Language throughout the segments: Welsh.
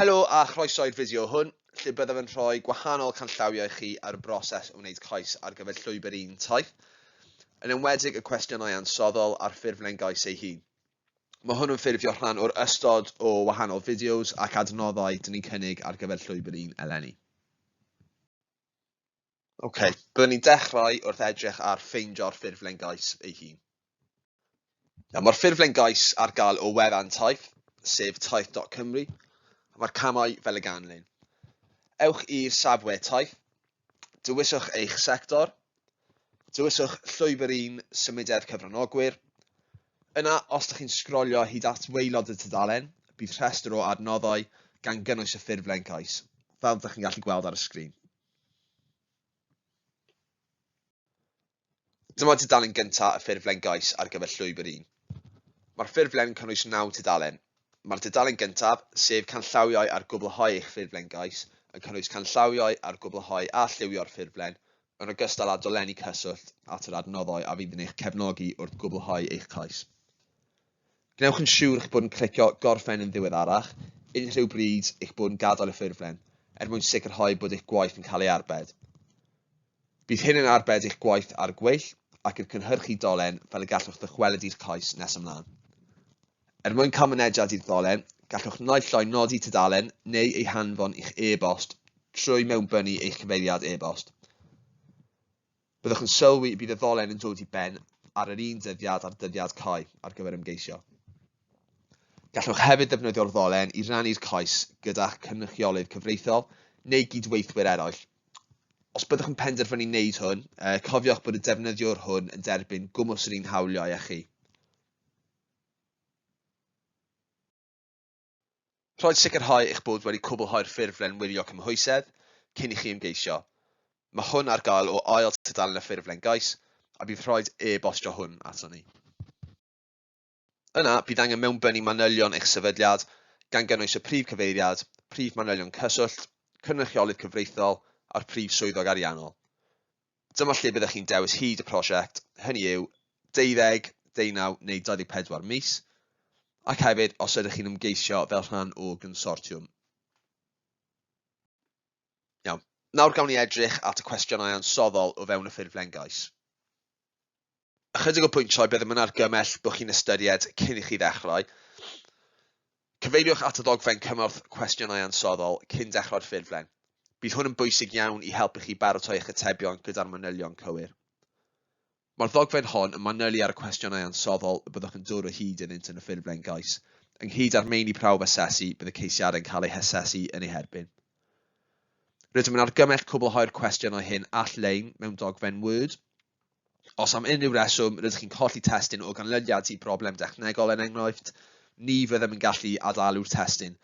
Helo a chroeso i'r fideo hwn, lle byddaf yn rhoi gwahanol canllawiau i chi ar y broses o wneud cais ar gyfer llwybr un taith, yn enwedig y cwestiynau ansoddol a'r ffurflen gais ei hun. Mae hwn yn ffurfio rhan o'r ystod o wahanol fideos ac adnoddau dyn ni'n cynnig ar gyfer llwybr un eleni. Byddwn ni'n dechrau wrth edrych ar ffeindio'r ffurflen gais ei hun. Mae'r ffurflen gais ar gael o wefan taith, sef taith.cymru, mae'r camau fel y ganlyn. Ewch i'r safle taith, dewiswch eich sector, dewiswch llwybr un symudiad cyfranogwyr. Yna, os ydych chi'n sgrolio hyd at waelod y tudalen, bydd rhestr o adnoddau gan gynnwys y ffurflen gais, fel ydych chi'n gallu gweld ar y sgrin. Dyma tudalen gyntaf y ffurflen gais ar gyfer llwybr un. Mae'r ffurflen yn cynnwys 9 tudalen. Mae'r tudalen gyntaf, sef canllawiau ar gwblhau eich ffurflen gais, yn cynnwys canllawiau ar gwblhau a lliwio'r ffurflen, yn ogystal â dolenni cyswllt at yr adnoddau a fydd yn eich cefnogi wrth gwblhau eich cais. Gnewch yn siŵr eich bod yn clicio gorffen yn ddiweddarach, unrhyw bryd eich bod yn gadael y ffurflen, mwyn sicrhau bod eich gwaith yn cael ei arbed. Bydd hyn yn arbed eich gwaith ar gweill ac yn cynhyrchu dolen fel y gallwch ddychweledu'r cais nes ymlaen. Mwyn cael mynediad i'r dolen, gallwch naill ai nodi tudalen neu ei hanfon i'ch e-bost trwy mewnbynnu eich cyfeiriad e-bost. Byddwch yn sylwi bydd y ddolen yn dod i ben ar yr un dyddiad a'r dyddiad cau ar gyfer ymgeisio. Gallwch hefyd ddefnyddio'r ddolen i rannu'r cais gyda'ch cynrychiolydd cyfreithiol neu gydweithwyr eraill. Os byddwch yn penderfynu wneud hwn, cofiwch bod y defnyddiwr hwn yn derbyn gwmws yr un hawliau â chi. Rhaid sicrhau eich bod wedi cwblhau'r ffurflen wirio cymhwysedd cyn i chi ymgeisio. Mae hwn ar gael o ail tudalen y ffurflen gais a bydd rhaid e-bostio hwn ato ni. Yna bydd angen mewnbynnu manylion eich sefydliad gan gynnwys y prif cyfeiriad, prif manylion cyswllt, cynrychiolydd cyfreithiol a'r prif swyddog ariannol. Dyma lle byddwch chi'n dewis hyd y prosiect, hynny yw 12, 19 neu 24 mis, ac hefyd os ydych chi'n ymgeisio fel rhan o gynsortiwm. Nawr gawn ni edrych at y cwestiynau ansoddol o fewn y ffurflen gais. Ychydig o pwyntiau byddem yn argymell bod chi'n ystyried cyn i chi ddechrau. Cyfeiriwch at y ddogfen cymorth cwestiynau ansoddol cyn dechrau'r ffurflen. Bydd hwn yn bwysig iawn i helpu chi baratoi eich atebion gyda'r manylion cywir. Mae'r ddogfen hon yn manylu ar y cwestiynau ansoddol y byddwch yn dod o hyd ydynt yn y ffurflen gais, ynghyd â'r meini prawf asesu bydd y ceisiadau yn cael eu hasesu yn ei herbyn. Rydym yn argymell cwblhau'r cwestiynau hyn all-lein mewn dogfen Word. Os am unrhyw reswm rydych chi'n colli testun o ganlyniad i broblem dechnegol yn enghraifft, ni fyddem yn gallu adalw'r testun.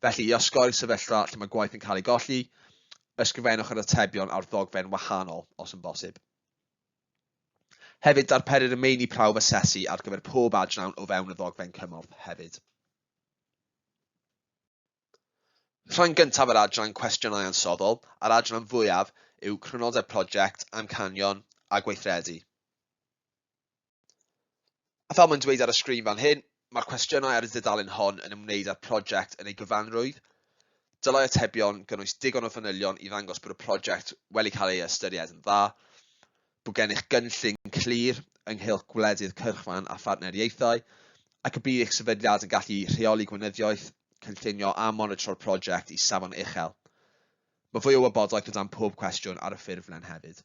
Felly, i osgoi'r sefyllfa lle mae gwaith yn cael ei golli, ysgrifennwch yr atebion ar ddogfen wahanol os yn bosib. Hefyd, darperir y meini prawf asesu ar gyfer pob adran o fewn y ddogfen cymorth hefyd. Rhan gyntaf yr adran cwestiynau ansoddol, a'r adran fwyaf yw crynodeb prosiect, amcanion a gweithredu. A fel mae'n dweud ar y sgrin fan hyn, mae'r cwestiynau ar y dudalen hon yn ymwneud â'r prosiect yn ei gyfanrwydd. Dylai atebion gynnwys digon o fanylion i ddangos bod y prosiect wedi cael ei ystyried yn dda, bod gennych gynllun clir ynghylch gwledydd cyrchfan a phartneriaethau, ac y bydd eich sefydliad yn gallu rheoli gweinyddiaeth, cynllunio a monitro'r prosiect i safon uchel. Mae fwy o wybodaeth o dan pob cwestiwn ar y ffurflen hefyd.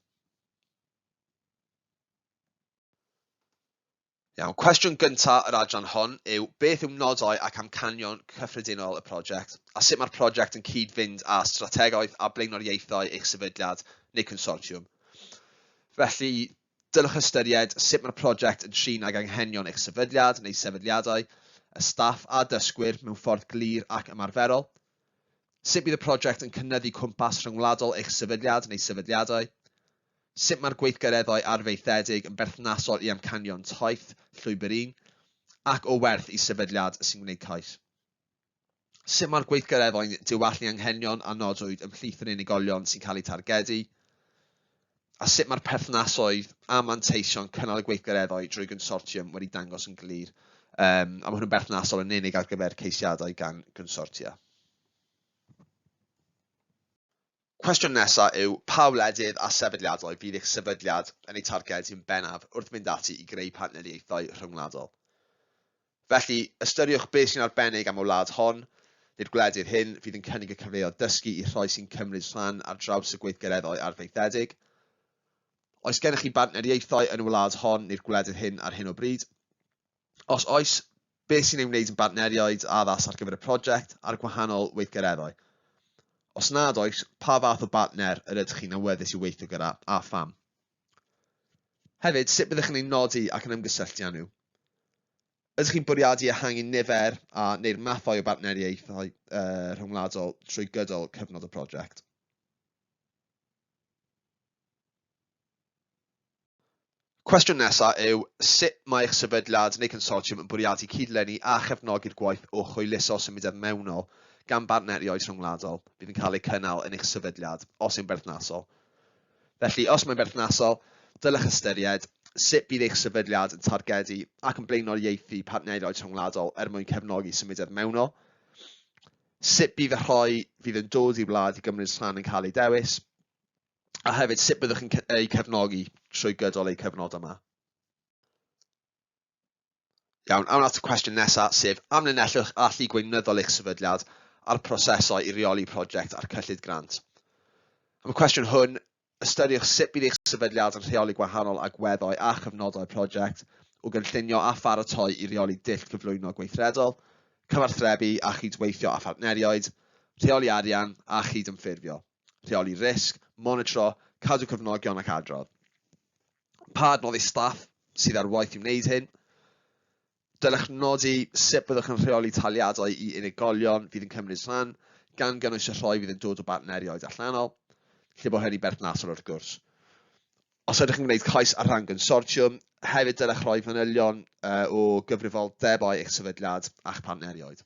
Cwestiwn gyntaf yr adran hon yw beth yw nodau ac amcanion cyffredinol y prosiect a sut mae'r prosiect yn cyd-fynd â strategaeth a blaenoriaethau eich sefydliad neu consortiwm. Felly, dylech ystyried sut mae'r prosiect yn trin ag anghenion eich sefydliad neu sefydliadau, y staff a dysgwyr mewn ffordd glir ac ymarferol, sut bydd y prosiect yn cynyddu cwmpas rhyngwladol eich sefydliad neu sefydliadau, sut mae'r gweithgareddau arfaethedig yn berthnasol i amcanion taith, llwybr un, ac o werth i sefydliad sy'n gwneud cais. Sut mae'r gweithgareddau'n diwallu anghenion a nodwyd ymhlith yr unigolion sy'n cael eu targedu, a sut mae'r perthnasoedd a manteision cynnal y gweithgareddau drwy gynsortiwm wedi dangos yn glir, a mae hwn yn berthnasol yn unig ar gyfer ceisiadau gan gynsortia. Cwestiwn nesaf yw, pa wledydd a sefydliadau bydd eich sefydliad yn ei targedu'n bennaf wrth mynd ati i greu partneriaethau rhyngwladol? Felly, ystyriwch beth sy'n arbennig am y wlad hon, neu'r gwledydd hyn fydd yn cynnig y cyfleoedd dysgu i rhoi sy'n cymryd rhan ar draws y gweithgareddau arfaethedig. Oes gennych chi partneriaethau yn y wlad hon neu'r gwledydd hyn ar hyn o bryd? Os oes, beth sy'n ei wneud yn partneriaid addas ar gyfer y prosiect a'r gwahanol weithgareddau? Os nad oes, pa fath o partner yr ydych chi'n awyddus i weithio gyda a pham? Hefyd, sut byddwch chi'n ei nodi ac yn ymgysylltu â nhw? Ydych chi'n bwriadu ehangu nifer a neu'r mathau o partneriaethau rhyngwladol trwy gydol cyfnod y prosiect? Cwestiwn nesaf yw, sut mae eich sefydliad neu consortiwm yn bwriadu cydlenni a chefnogi'r gwaith o hwyluso symudiad mewnol gan partneriaid rhyngwladol bydd yn cael eu cynnal yn eich sefydliad os yw'n berthnasol. Felly, os mae'n berthnasol, dylech ystyried sut bydd eich sefydliad yn targedu ac yn blaenoriaethu partneriaid rhyngwladol mwyn cefnogi symudiad mewnol, sut bydd y rhoi fydd yn dod i wlad i gymryd rhan yn cael ei dewis, a hefyd sut byddwch yn ei cefnogi trwy gydol eu cyfnod yma. Iawn, awn at y cwestiwn nesaf, sef amlinellwch allu gweinyddol eich sefydliad a'r prosesau i reoli prosiect a'r cyllid grant. Am y cwestiwn hwn, ystyriwch sut bydd eich sefydliad yn rheoli gwahanol agweddau a chyfnodau prosiect o gynllunio a pharatoi i reoli dull cyflwyno gweithredol, cyfarthrebu a chydweithio a phartneriaid, rheoli arian a chydymffurfio, rheoli risg, monitro, cadw cyfnogion ac adrodd. Pa adnoddi staff sydd ar waith i wneud hyn? Dylech nodi sut byddwch yn rheoli taliadau i unigolion fydd yn cymryd rhan, gan gynnwys y rhoi fydd yn dod o partneriaid allanol, lle bod hynny berthnasol wrth gwrs. Os ydych yn gwneud cais ar ran consortiwm, hefyd dylech rhoi fanylion o gyfrifoldebau eich sefydliad a'ch partneriaid.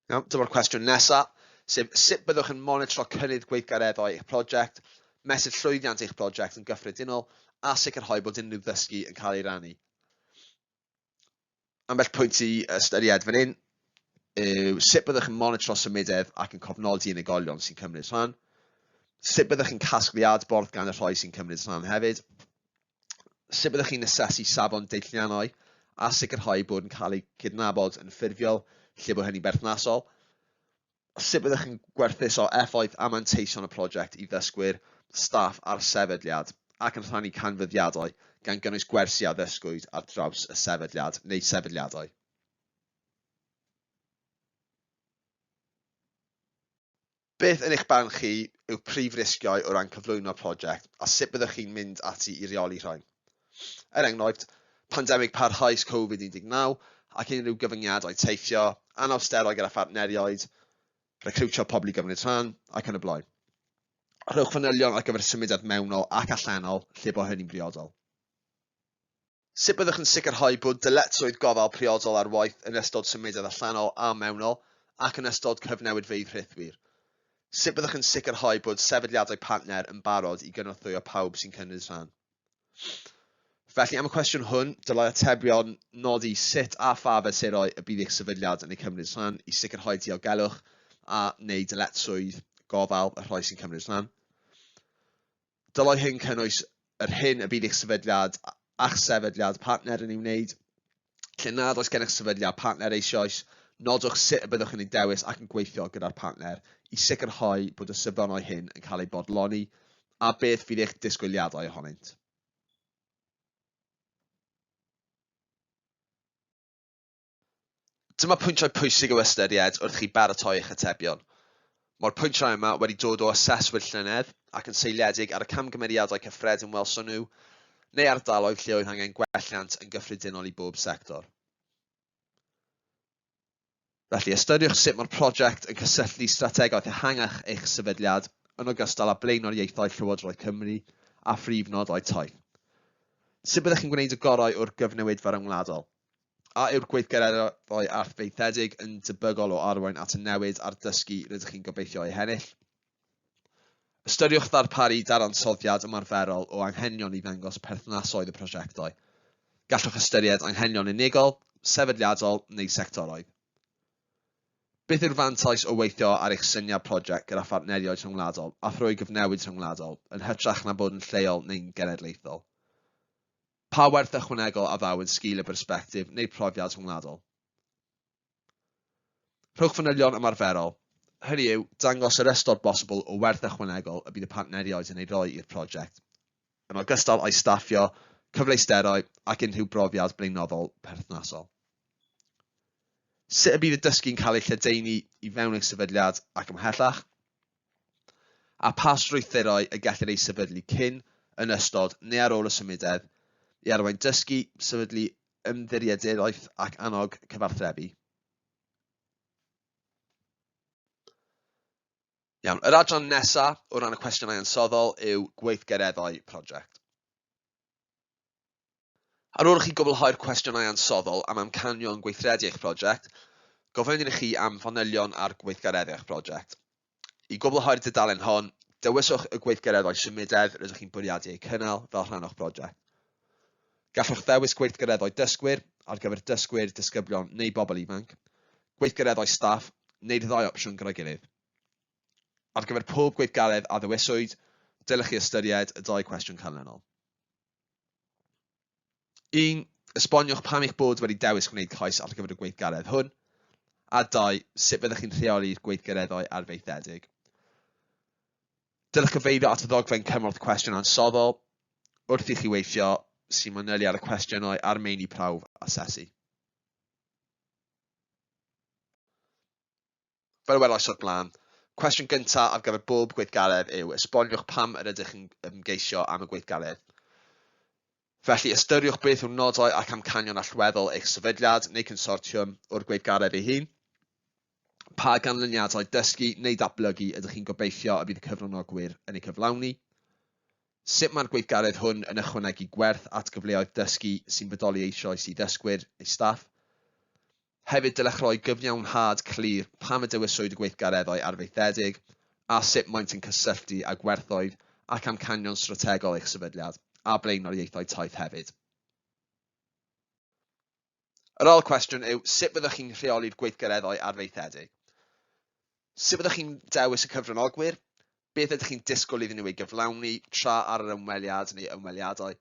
Dyma'r cwestiwn nesaf, sef sut byddwch yn monitro cynnydd gweithgareddau eich prosiect, mesur llwyddiant eich prosiect yn gyffredinol, a sicrhau bod unrhyw ddysgu yn cael ei rannu. Ambell pwynt i ystyried fan hyn yw sut byddwch yn monitro symudiad ac yn cofnodi unigolion sy'n cymryd rhan, sut byddwch yn casglu adborth gan y rhoi sy'n cymryd rhan hefyd, sut byddwch chi'n asesu safon deilliannau a sicrhau bod yn cael ei cydnabod yn ffurfiol lle bod hynny berthnasol, sut byddwch yn gwerthuso effaith a manteision y prosiect i ddysgwyr, staff a'r sefydliad ac yn rhannu canfyddiadau gan gynnwys gwersi a ddysgwyd ar draws y sefydliad neu sefydliadau. Beth yn eich barn chi yw prif risgiau o ran cyflwyno prosiect a sut byddwch chi'n mynd ati i reoli rhain? Enghraifft, pandemig parhaus Covid-19 ac unrhyw gyfyngiadau teithio, anawsterau gyda phartneriaid, recrwtio pobl i gymryd rhan ac yn y blaen. Rhowch fanylion ar gyfer symudiad mewnol ac allanol lle bod hynny'n briodol. Sut byddwch yn sicrhau bod dyletswydd gofal priodol ar waith yn ystod symudiad allanol a mewnol ac yn ystod cyfnewidfeydd rhythwyr? Sut byddwch yn sicrhau bod sefydliadau partner yn barod i gynorthwyo pawb sy'n cynnydd rhan? Felly am y cwestiwn hwn, dylai atebion nodi sut a pha fesurau y bydd eich sefydliad yn ei cymryd rhan i sicrhau diogelwch a neu dyletswydd gofal y rhoi sy'n cymryd rhan. Dylai hyn cynnwys yr hyn y bydd eich sefydliad a'ch sefydliad partner yn ei wneud, lle nad oes gennych sefydliad partner eisoes, nodwch sut y byddwch yn ei dewis ac yn gweithio gyda'r partner i sicrhau bod y safonau hyn yn cael ei bodloni a beth fydd eich disgwyliadau ohonynt. Dyma pwyntiau pwysig o ystyried wrth chi baratoi eich atebion. Mae'r pwyntiau yma wedi dod o aseswyr llynedd ac yn seiliedig ar y camgymeriadau cyffredin welson nhw neu ardaloedd lle oedd angen gwelliant yn gyffredinol i bob sector. Felly, ystyriwch sut mae'r prosiect yn cysylltu strategaeth ehangach eich sefydliad yn ogystal â blaenoriaethau Llywodraeth Cymru a phrifnodau taith. Sut byddwch chi'n gwneud y gorau o'r gyfnewidfa ryngwladol? A yw'r gweithgareddau arfaethedig yn debygol o arwain at y newid a'r dysgu rydych chi'n gobeithio eu hennill? Ystyriwch ddarparu dadansoddiad ymarferol o anghenion i ddangos perthnasoedd y prosiectau. Gallwch ystyried anghenion unigol, sefydliadol neu sectoraidd. Beth yw'r fantais o weithio ar eich syniad prosiect gyda phartneriaid rhyngwladol a thrwy gyfnewid rhyngwladol yn hytrach na bod yn lleol neu'n genedlaethol? Pa werth ychwanegol a ddaw yn sgil y bersbectif neu profiad rhyngwladol? Rhowch fanylion ymarferol. Hynny yw, dangos yr ystod bosibl o werth ychwanegol y bydd y partneriaid yn ei roi i'r prosiect, yn ogystal â'i staffio, cyfleusterau ac unrhyw brofiad blaenorol perthnasol. Sut y bydd y dysgu'n cael ei lledaenu i fewn eich sefydliad ac ymhellach? A pa strwythurau y gellir ei sefydlu cyn, yn ystod neu ar ôl y symudedd i arwain dysgu, sefydlu ymddiriedolaeth ac annog cyfarthrebu? Iawn, yr adran nesaf o ran y cwestiynau ansoddol yw gweithgareddau prosiect. Ar ôl i chi gwblhau'r cwestiynau ansoddol am amcanion gweithredu eich prosiect, gofynnir i chi am fanylion ar gweithgareddu eich prosiect. I gwblhau'r dudalen hon, dewyswch y gweithgareddau symudedd rydych chi'n bwriadu eu cynnal fel rhan o'ch prosiect. Gallwch ddewis gweithgareddau dysgwyr ar gyfer dysgwyr, disgyblion neu bobl ifanc, gweithgareddau staff neu'r ddau opsiwn gyda'i gilydd. Ar gyfer pob gweithgaredd a ddewiswyd, dylech chi ystyried y dau cwestiwn canlynol. 1. Esboniwch pam eich bod wedi dewis gwneud cais ar gyfer y gweithgaredd hwn. A 2. Sut fyddech chi'n rheoli'r gweithgareddau arfaethedig. Dylech gyfeirio at y ddogfen cymorth cwestiwn ansoddol wrth i chi weithio sy'n manylu ar y cwestiynau a'r meini prawf asesu. Fel welais o'r blaen, cwestiwn gyntaf ar gyfer bob gweithgaredd yw esboniwch pam yr ydych chi'n ymgeisio am y gweithgaredd. Felly ystyriwch beth yw'r nodau ac amcanion allweddol eich sefydliad neu consortiwm o'r gweithgaredd ei hun. Pa ganlyniadau dysgu neu datblygu ydych chi'n gobeithio y bydd y cyfranogwyr yn ei cyflawni. Sut mae'r gweithgaredd hwn yn ychwanegu gwerth at gyfleoedd dysgu sy'n bodoli eisoes i ddysgwyr eu staff. Hefyd dylech roi gyfiawnhad clir pam y dewiswyd y gweithgareddau arfaethedig a sut maent yn cysylltu â gwerthoedd ac amcanion strategol eich sefydliad a blaenoriaethau taith hefyd. Yr ail cwestiwn yw sut fyddwch chi'n rheoli'r gweithgareddau arfaethedig? Sut fyddwch chi'n dewis y cyfranogwyr? Beth ydych chi'n disgwyl iddyn nhw ei gyflawni tra ar yr ymweliad neu ymweliadau?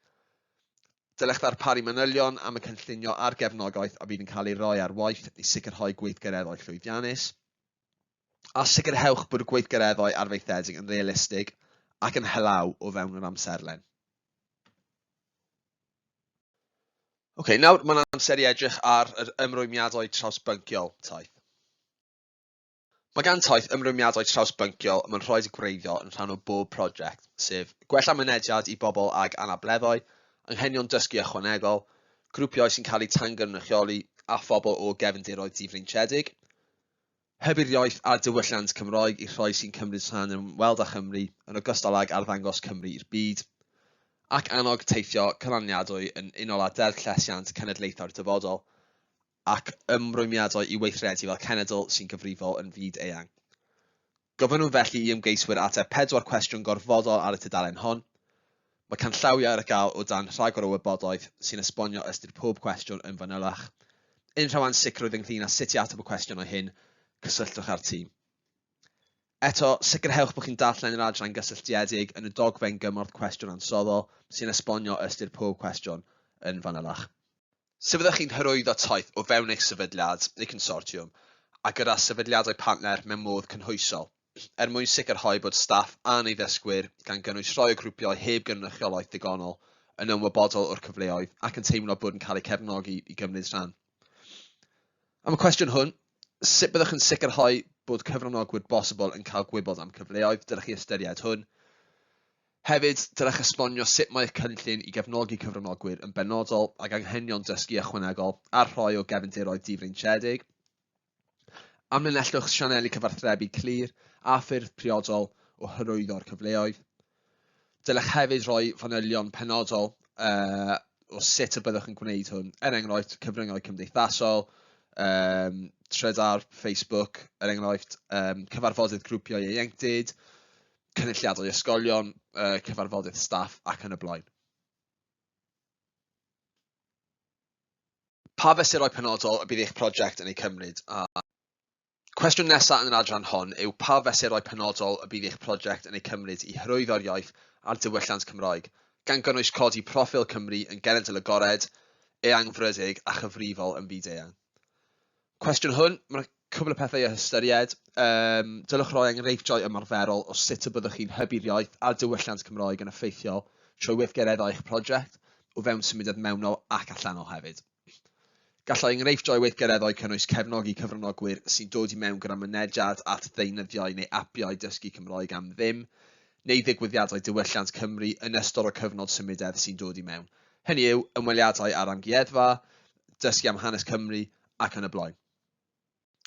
Dylech ddarparu manylion am y cynllunio a'r gefnogaeth a bydd yn cael ei roi ar waith i sicrhau gweithgareddau llwyddiannus. A sicrhewch bod y gweithgareddau arfaethedig yn realistig ac yn helaw o fewn yr amserlen. Nawr mae'n amser i edrych ar yr ymrwymiadau trawsbynciol taith. Mae gan taith ymrwymiadau trawsbynciol mae'n rhaid i gwreiddio yn rhan o bob prosiect, sef gwella mynediad i bobl ag anableddau, anghenion dysgu ychwanegol, grwpiau sy'n cael eu tangynnyrchioli a phobl o gefndiroedd difreintiedig, hyburiaeth a diwylliant Cymraeg i rhoi sy'n cymryd rhan yn Ymweld â Chymru yn ogystal ag arddangos Cymru i'r byd, ac annog teithio canlyniadwy yn unol â deddf llesiant cenedlaethau'r dyfodol ac ymrwymiadau i weithredu fel cenedl sy'n gyfrifol yn fyd eang. Gofynnwn felly i ymgeiswyr ateb 4 cwestiwn gorfodol ar y tudalen hon. Mae canllawiau ar y gael o dan rhagor o wybodaeth sy'n esbonio ystyr pob cwestiwn yn fanylach. Unrhyw ansicrwydd ynglŷn â sut i ateb y cwestiynau hyn, cysylltwch â'r tîm. Eto, sicrhewch bod chi'n darllen yr adran gysylltiedig yn y dogfen gymorth cwestiwn ansoddol sy'n esbonio ystyr pob cwestiwn yn fanylach. Sut fyddwch chi'n hyrwyddo taith o fewn eich sefydliad neu consortiwm a gyda sefydliadau partner mewn modd cynhwysol mwyn sicrhau bod staff a neu ddysgwyr gan gynnwys rhoi o grwpiau heb gynrychiolaeth ddigonol yn ymwybodol o'r cyfleoedd ac yn teimlo bod yn cael eu cefnogi i gymryd rhan. Am y cwestiwn hwn, sut byddwch yn sicrhau bod cyfranogwyr bosibl yn cael gwybod am cyfleoedd, dylech chi ystyried hwn. Hefyd, dylech esbonio sut mae'r cynllun i gefnogi cyfranogwyr yn benodol ac anghenion dysgu ychwanegol a rhoi o gefndiroedd difreintiedig. Amlinellwch sianeli cyfarthrebu clir a ffyrdd priodol o hyrwyddo'r cyfleoedd. Dylech hefyd rhoi fanylion penodol o sut y byddwch yn gwneud hwn, enghraifft cyfryngau cymdeithasol, trydar Facebook, enghraifft cyfarfodydd grwpiau ieuenctid, cynulliadau ysgolion, cyfarfodydd staff ac yn y blaen. Pa fesurau penodol y bydd eich prosiect yn ei cymryd? Cwestiwn nesaf yn yr adran hon yw pa fesurau penodol y bydd eich prosiect yn ei cymryd i hyrwyddo'r iaith a'r diwylliant Cymraeg, gan gynnwys codi proffil Cymru yn genedl agored, eangfrydig a chyfrifol yn byd eang. Cwestiwn hwn, mae'n cwbl o pethau i hystyried. Dylech roi enghreifftiau ymarferol o sut y byddwch chi'n hybu'r iaith a'r diwylliant Cymraeg yn effeithiol trwy weithgareddau eich prosiect o fewn symudiad mewnol ac allanol hefyd. Gallai enghreifftiau weithgareddau cynnwys cefnogi cyfranogwyr sy'n dod i mewn gyda mynediad at ddeunyddiau neu apiau dysgu Cymraeg am ddim, neu ddigwyddiadau diwylliant Cymru yn ystod o cyfnod symudiad sy'n dod i mewn. Hynny yw, ymweliadau ar amgueddfa, dysgu am hanes Cymru ac yn y blaen.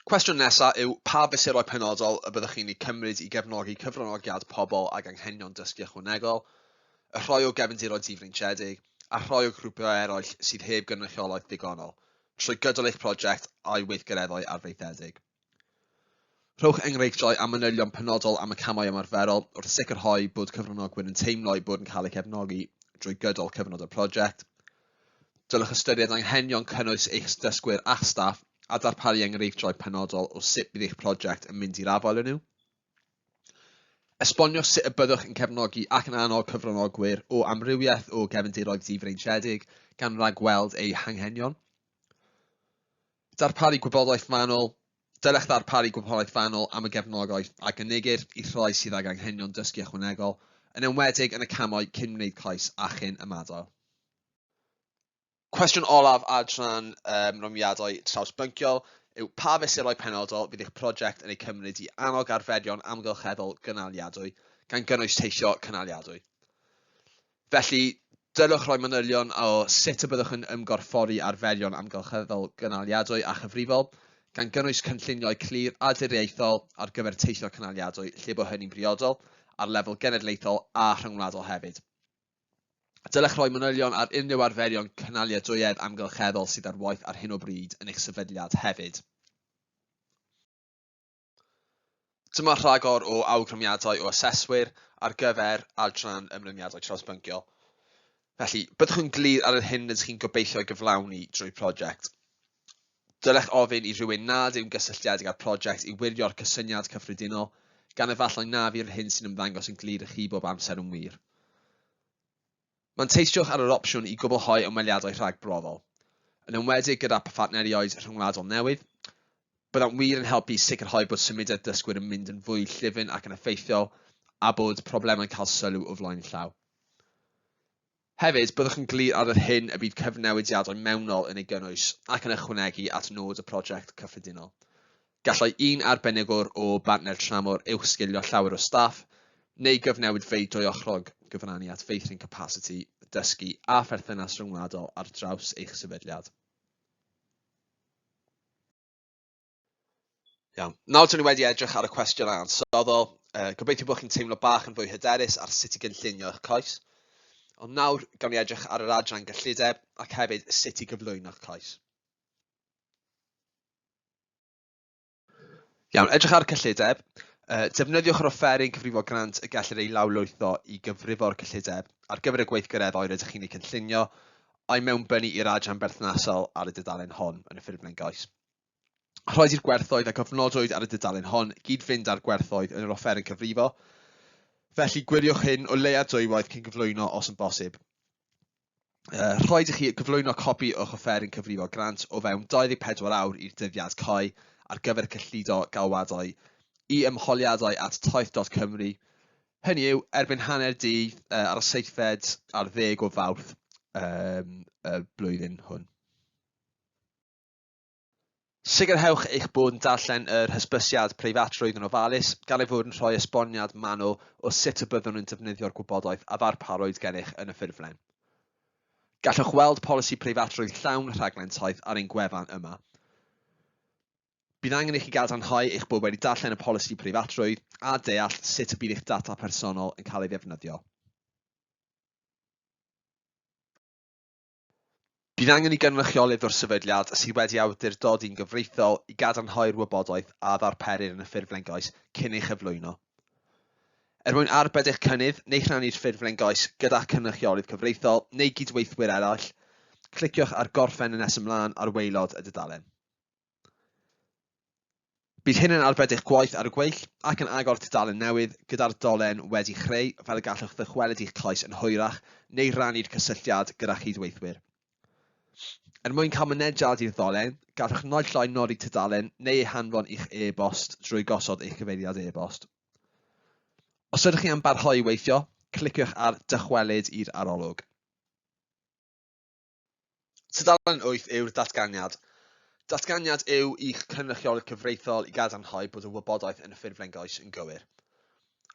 Cwestiwn nesaf yw pa fesurau penodol y byddwch chi'n ei cymryd i gefnogi cyfranogiad pobl ac anghenion dysgu ychwanegol, y rhai o gefndiroedd difreintiedig, a rhai o grwpiau eraill sydd heb gynrychiolaeth ddigonol, trwy gydol eich prosiect a'i weithgareddau arfaethedig. Rhowch enghreifftiau am manylion penodol am y camau ymarferol wrth sicrhau bod cyfranogwyr yn teimlo eu bod yn cael eu cefnogi drwy gydol cyfnod y prosiect. Dylech ystyried anghenion cynnwys eich dysgwyr a staff a darparu enghreifftiau penodol o sut bydd eich prosiect yn mynd i'r afel yn nhw. Esbonio sut y byddwch yn cefnogi ac yn annog cyfranogwyr o amrywiaeth o gefndiroedd difreintiedig gan ragweld eu hanghenion. Darparu gwybodaeth fanwl. Dylech ddarparu gwybodaeth fanwl am y gefnogaeth a gynigir i rhai sydd ag anghenion dysgu ychwanegol, yn enwedig yn y camau cyn wneud cais a chyn ymadael. Cwestiwn olaf adran nomiadau trawsbynciol yw pa fesurau penodol fydd eich prosiect yn ei cymryd i annog arferion amgylcheddol gynaliadwy gan gynnwys teithio cynaliadwy. Felly, dylech roi manylion o sut y byddwch yn ymgorffori arferion amgylcheddol gynaliadwy a chyfrifol, gan gynnwys cynlluniau clir a diriaethol ar gyfer teithio cynaliadwy lle bod hynny'n briodol ar lefel genedlaethol a rhyngwladol hefyd. Dylech roi manylion ar unrhyw arferion cynaliadwyedd amgylcheddol sydd ar waith ar hyn o bryd yn eich sefydliad hefyd. Dyma rhagor o awgrymiadau o aseswyr ar gyfer adran ymrwymiadau trawsbynciol. Felly, byddwch yn glir ar yr hyn ydych chi'n gobeithio gyflawni drwy'r prosiect. Dylech ofyn i rhywun nad yw'n gysylltiedig â'r prosiect i wirio'r cysyniad cyffredinol, gan efallai na fy'r hyn sy'n ymddangos yn glir i chi bob amser yn wir. Manteisiwch ar yr opsiwn i gwblhau ymweliadau rhagbroddol, yn enwedig gyda partneriaid rhyngwladol newydd. Byddai'n wir yn helpu sicrhau bod symudiad dysgwyr yn mynd yn fwy llyfn ac yn effeithiol a bod problemau'n cael sylw o flaen llaw. Hefyd, byddwch yn glir ar yr hyn y bydd cyfnewidiadau mewnol yn ei gynnwys ac yn ychwanegu at nod y prosiect cyffredinol. Gallai un arbenigwr o bartner tramor uwchsgilio llawer o staff, neu gyfnewid feidrwy ochrog gyfrannu at feithrin capacity, dysgu a pherthynas rhyngwladol ar draws eich sefydliad. Iawn, nawr dyn ni wedi edrych ar y cwestiwn ansoddodd. Gobeithio bod chi'n teimlo bach yn fwy hyderus ar sut i gynllunio eich cais. Ond nawr gawn ni edrych ar yr adran gyllideb ac hefyd sut i gyflwyno'ch cais. Iawn, edrych ar cyllideb. Defnyddiwch yr offeryn cyfrifol grant y gellir ei lawlwytho i gyfrifo'r cyllideb ar gyfer y gweithgareddau rydych chi'n ei cynllunio a'i mewnbynnu i'r adran berthnasol ar y dudalen hon yn y ffurflen gais. Rhaid i'r gwerthoedd a gofnodwyd ar y dudalen hon gyd-fynd â'r gwerthoedd yn yr offeryn cyfrifo. Felly gwiriwch hyn o leia dwywaith cyn gyflwyno os yn bosib. Rhaid i chi gyflwyno copi o'ch offeryn cyfrifo grant o fewn 24 awr i'r dyddiad CAI ar gyfer cyllido galwadau i ymholiadau at taith.cymru. Hynny yw, erbyn hanner dydd ar y 7 ar 10 o Fawrth y blwyddyn hwn. Sicrhewch eich bod yn darllen yr hysbysiad preifatrwydd yn ofalus gan ei fod yn rhoi esboniad manwl o sut y byddwn yn defnyddio'r gwybodaeth a ddarparwyd gennych yn y ffurflen. Gallwch weld polisi preifatrwydd llawn rhaglen taith ar ein gwefan yma. Bydd angen i chi gadarnhau eich bod wedi darllen y polisi preifatrwydd a deall sut y bydd eich data personol yn cael ei ddefnyddio. Bydd angen i gynrychiolydd o'r sefydliad sydd wedi awdurdodi'n gyfreithiol i gadarnhau'r wybodaeth a ddarperir yn y ffurflen gais cyn ei chyflwyno. Mwyn arbed eich cynnydd neu rhannu'r ffurflen gais gyda cynrychiolydd cyfreithiol neu gydweithwyr eraill, cliciwch ar gorffen y nes ymlaen ar waelod y dudalen. Bydd hyn yn arbed eich gwaith ar y gweill ac yn agor tudalen newydd gyda'r dolen wedi chreu fel y gallwch ddychwelyd i'ch cais yn hwyrach neu rannu'r cysylltiad gyda chydweithwyr. Er mwyn cael mynediad i'r ddolen, gallwch naill ai nodi tudalen neu hanfon i'ch e-bost drwy gosod eich cyfeiriad e-bost. Os ydych chi am barhau i weithio, cliciwch ar dychwelyd i'r arolwg. Tudalen 8 yw'r datganiad. Datganiad yw i'ch cynrychiolydd cyfreithiol i gadarnhau bod y wybodaeth yn y ffurflen gais yn gywir.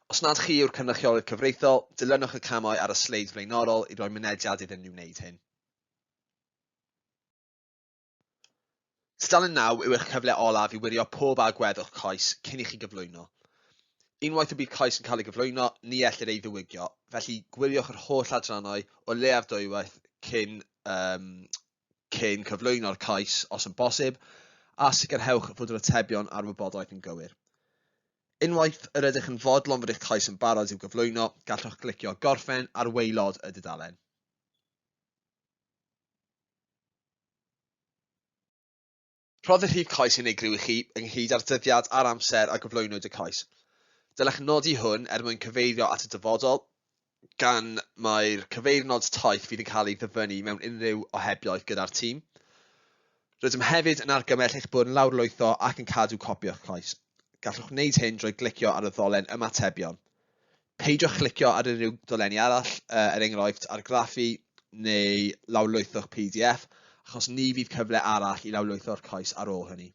Os nad chi yw'r cynrychiolydd cyfreithiol, dilynwch y camau ar y sleid flaenorol i roi mynediad iddyn nhw wneud hyn. Tudalen 9 yw eich cyfle olaf i wirio pob agweddwch cais cyn i chi gyflwyno. Unwaith y bydd cais yn cael ei gyflwyno, ni ellir ei ddiwygio, felly gwiriwch yr holl adrannau o leiaf dwywaith cyn cyflwyno'r cais os yn bosib, a sicrhewch fod yr atebion a'r wybodaeth yn gywir. Unwaith yr ydych yn fodlon fod eich cais yn barod i'w gyflwyno, gallwch glicio gorffen ar waelod y dudalen. Rhodd y rhif cais yn eigryw i chi ynghyd â'r dyddiad a'r amser a gyflwynwyd y cais. Dylech nodi hwn mwyn cyfeirio at y dyfodol, gan mae'r cyfeirnod taith fydd yn cael ei ddyfynnu mewn unrhyw ohebiaeth gyda'r tîm. Rydym hefyd yn argymell eich bod yn lawrlwytho ac yn cadw copi o'ch cais. Gallwch wneud hyn drwy glicio ar y ddolen ymatebion. Peidiwch clicio ar unrhyw dolenni arall, enghraifft argraffu neu lawrlwytho'ch PDF, achos ni fydd cyfle arall i lawrlwytho'r cais ar ôl hynny.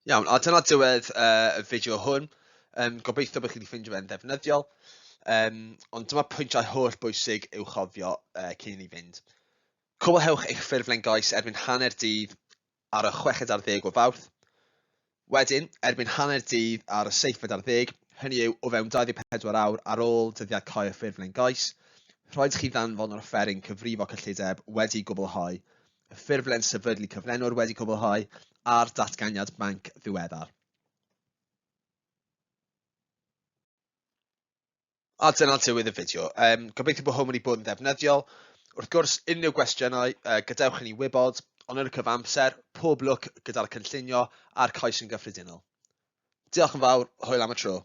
Iawn, a dyna diwedd y fideo hwn. Gobeithio bod chi wedi ffeindio fe'n ddefnyddiol. Ond dyma pwyntiau holl bwysig i'w chofio cyn i ni fynd. Cwblhewch eich ffurflen gais erbyn hanner dydd ar y 16 o Fawrth. Wedyn, erbyn hanner dydd ar y 7 hynny yw o fewn 24 awr ar ôl dyddiad cael y ffurflen gais, rhaid chi ddanfon yr offeryn cyfrifo cyllideb wedi gwblhau, y ffurflen sefydlu cyflenwr wedi gwblhau, a'r datganiad banc ddiweddar. A dyna diwedd y fideo. Gobeithio bod hwn wedi bod yn ddefnyddiol. Wrth gwrs, unrhyw gwestiynau, gadewch i ni wybod, ond yn y cyfamser, pob lwc gyda'r cynllunio a'r cais yn gyffredinol. Diolch yn fawr, hwyl am y tro.